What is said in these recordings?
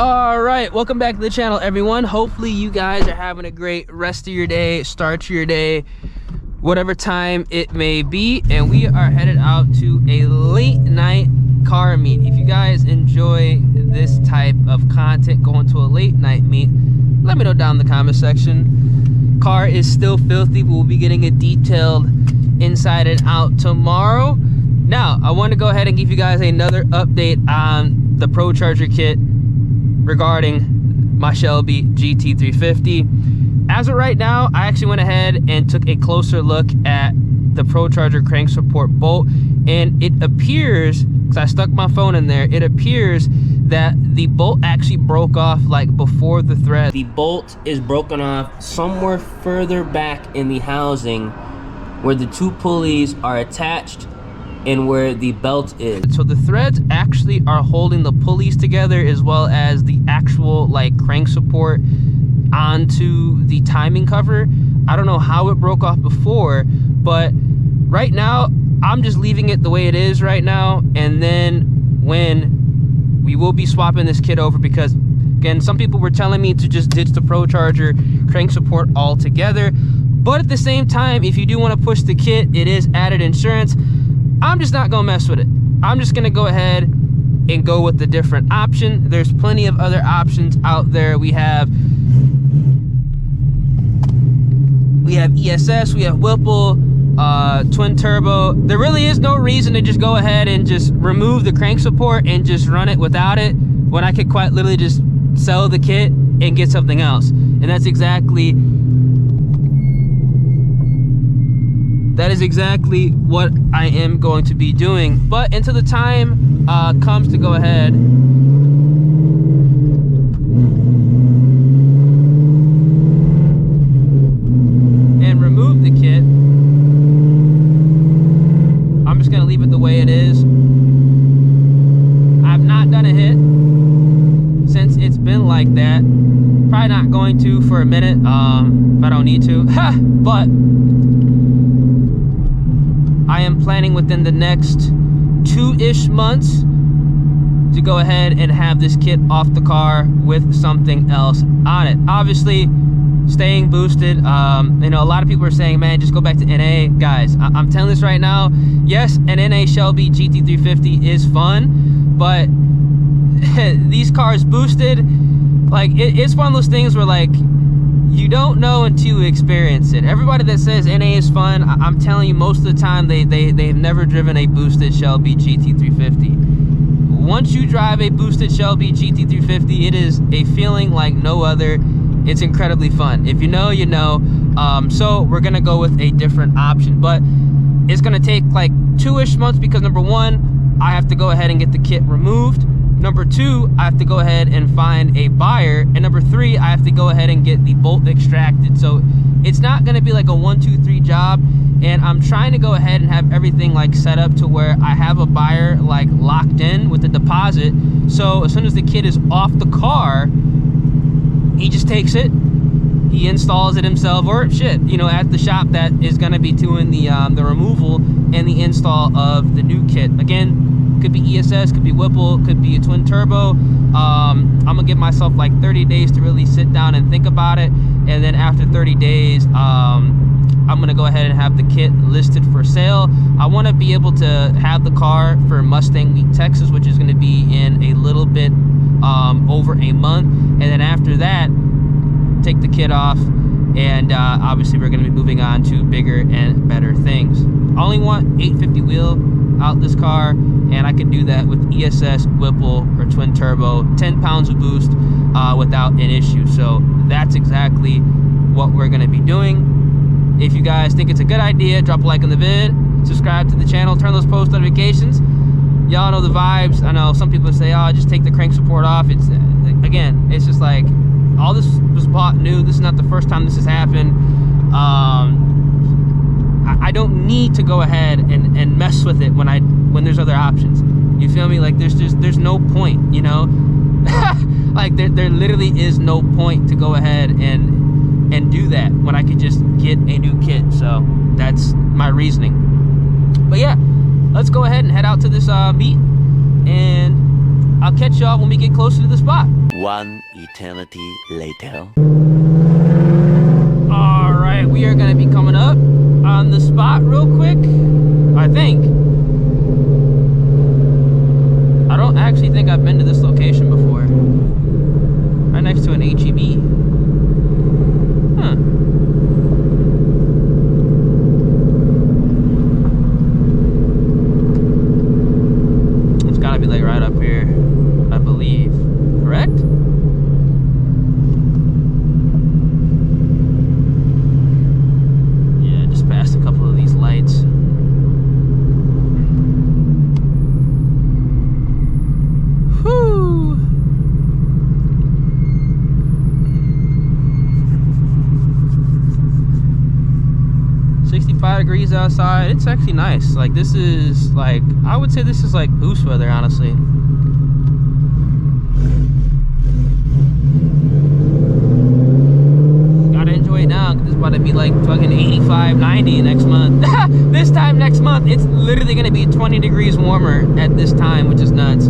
All right, welcome back to the channel, everyone. Hopefully you guys are having a great rest of your day, start to your day, whatever time it may be. And we are headed out to a late night car meet. If you guys enjoy this type of content, going to a late night meet, let me know down in the comment section. Car is still filthy. We'll be getting a detailed inside and out tomorrow. Now, I want to go ahead and give you guys another update on the ProCharger kit regarding my Shelby GT350. As of right now, I actually went ahead and took a closer look at the ProCharger crank support bolt, and it appears, because I stuck my phone in there, it appears that the bolt actually broke off like before the thread. The bolt is broken off somewhere further back in the housing where the two pulleys are attached and where the belt is. So the threads actually are holding the pulleys together, as well as the actual like crank support onto the timing cover. I don't know how it broke off before, but right now I'm just leaving it the way it is right now, and then when we will be swapping this kit over, because again, some people were telling me to just ditch the ProCharger crank support altogether, but at the same time, if you do want to push the kit, it is added insurance. I'm just not gonna mess with it. I'm just gonna go ahead and go with the different option. There's plenty of other options out there. We have ESS, we have Whipple, twin turbo. There really is no reason to just go ahead and just remove the crank support and just run it without it, when I could quite literally just sell the kit and get something else. And that is exactly what I am going to be doing. But until the time comes to go ahead and remove the kit, I'm just gonna leave it the way it is. I've not done a hit since it's been like that. Probably not going to for a minute, if I don't need to. But I am planning within the next 2-ish months to go ahead and have this kit off the car with something else on it. Obviously, staying boosted. You know, a lot of people are saying, man, just go back to NA. Guys, I'm telling this right now. Yes, an NA Shelby GT350 is fun, but these cars boosted, like, it's one of those things where, like, you don't know until you experience it. Everybody that says NA is fun, I'm telling you, most of the time they've never driven a boosted Shelby GT350. Once you drive a boosted Shelby GT350, it is a feeling like no other. It's incredibly fun. If you know, you know. So we're gonna go with a different option, but it's gonna take like 2-ish months, because number one, I have to go ahead and get the kit removed. Number two, I have to go ahead and find a buyer. And number three, I have to go ahead and get the bolt extracted. So it's not gonna be like a 1, 2, 3 job. And I'm trying to go ahead and have everything like set up to where I have a buyer like locked in with the deposit. So as soon as the kit is off the car, he just takes it, he installs it himself, or shit, you know, at the shop that is gonna be doing the removal and the install of the new kit. Again, could be ESS, could be Whipple, could be a twin turbo. I'm gonna give myself like 30 days to really sit down and think about it, and then after 30 days, I'm gonna go ahead and have the kit listed for sale. I want to be able to have the car for Mustang Week Texas, which is going to be in a little bit over a month, and then after that, take the kit off, and obviously we're going to be moving on to bigger and better things. I only want 850 wheel out this car, and I can do that with ESS, Whipple, or twin turbo, 10 pounds of boost without an issue. So that's exactly what we're going to be doing. If you guys think it's a good idea, drop a like on the vid, subscribe to the channel, turn those post notifications. Y'all know the vibes. I know some people say, oh, just take the crank support off. It's, again, it's just like, all this was bought new. This is not the first time this has happened. I don't need to go ahead and mess with it when there's other options. You feel me? Like, there's no point, you know? Like, there literally is no point to go ahead and do that when I could just get a new kit. So that's my reasoning. But yeah, let's go ahead and head out to this meet, and I'll catch y'all when we get closer to the spot. One eternity later. All right, we are gonna be coming up on the spot real quick, I think. I don't actually think I've been to this location before. Right next to an HEB. Huh. It's gotta be like right up here, I believe. Correct? Yeah, just passed a couple of these lights. Whew. Degrees outside. It's actually nice. Like, this is like, I would say this is like boost weather, honestly. Gotta enjoy it now, because it's about to be like fucking 85, 90 next month. This time next month, it's literally gonna be 20 degrees warmer at this time, which is nuts.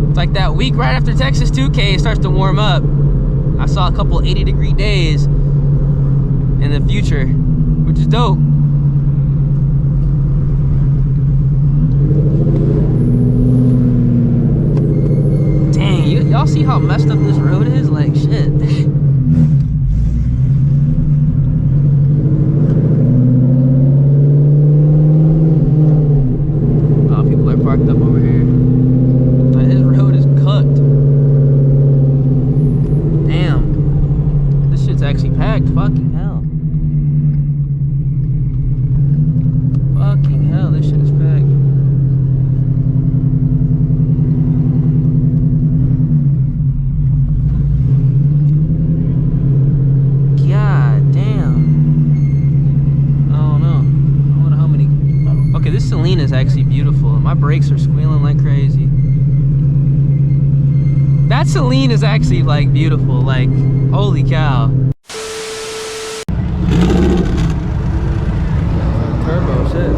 It's like that week right after Texas 2K, it starts to warm up. I saw a couple 80-degree days in the future, which is dope. Dang, y'all see how messed up this road is? Like, shit. Oh, people are parked up over here. His road is cooked. Damn. This shit's actually packed. Fucking hell. Fucking hell, this shit is packed. God damn. I don't know. I don't know how many. Okay, this Celine is actually beautiful. My brakes are squealing like crazy. That Celine is actually like beautiful. Like, holy cow. Turbo shit.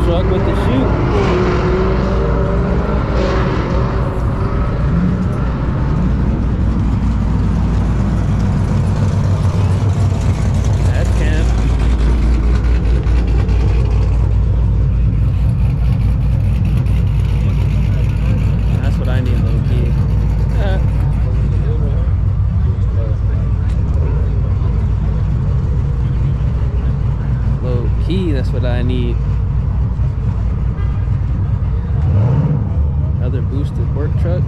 Truck with the chute. That's camp. That's what I need, low key. Low key, that's what I need. Another boosted work truck.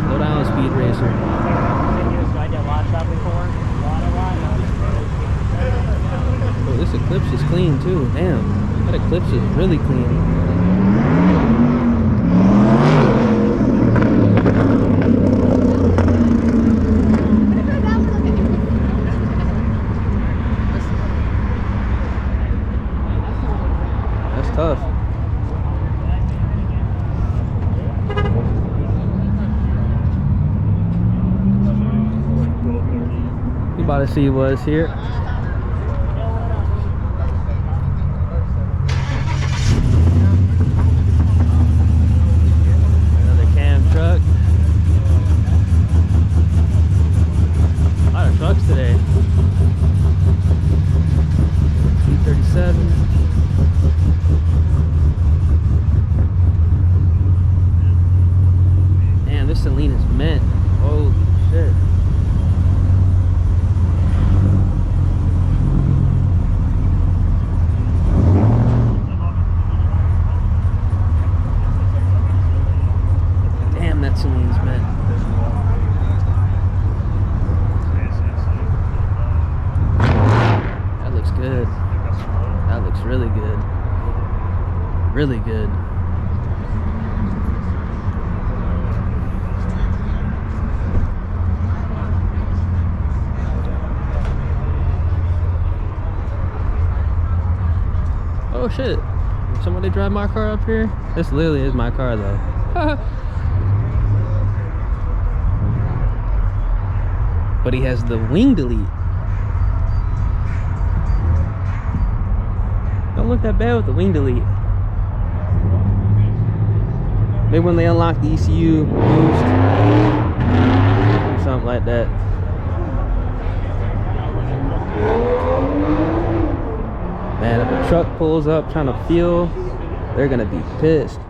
Slow down, speed racer. Oh, this Eclipse is clean too. Damn, that Eclipse is really clean. Tough. We about to see what's here. Another cam truck. A lot of trucks today. 337. This Celine is mint. Holy shit. Damn, that Celine's mint. That looks good. That looks really good. Really good. Oh shit, somebody drive my car up here? This literally is my car though. but he has the wing delete. Don't look that bad with the wing delete. Maybe when they unlock the ECU boost, or something like that. Man, if a truck pulls up trying to fuel, they're gonna be pissed.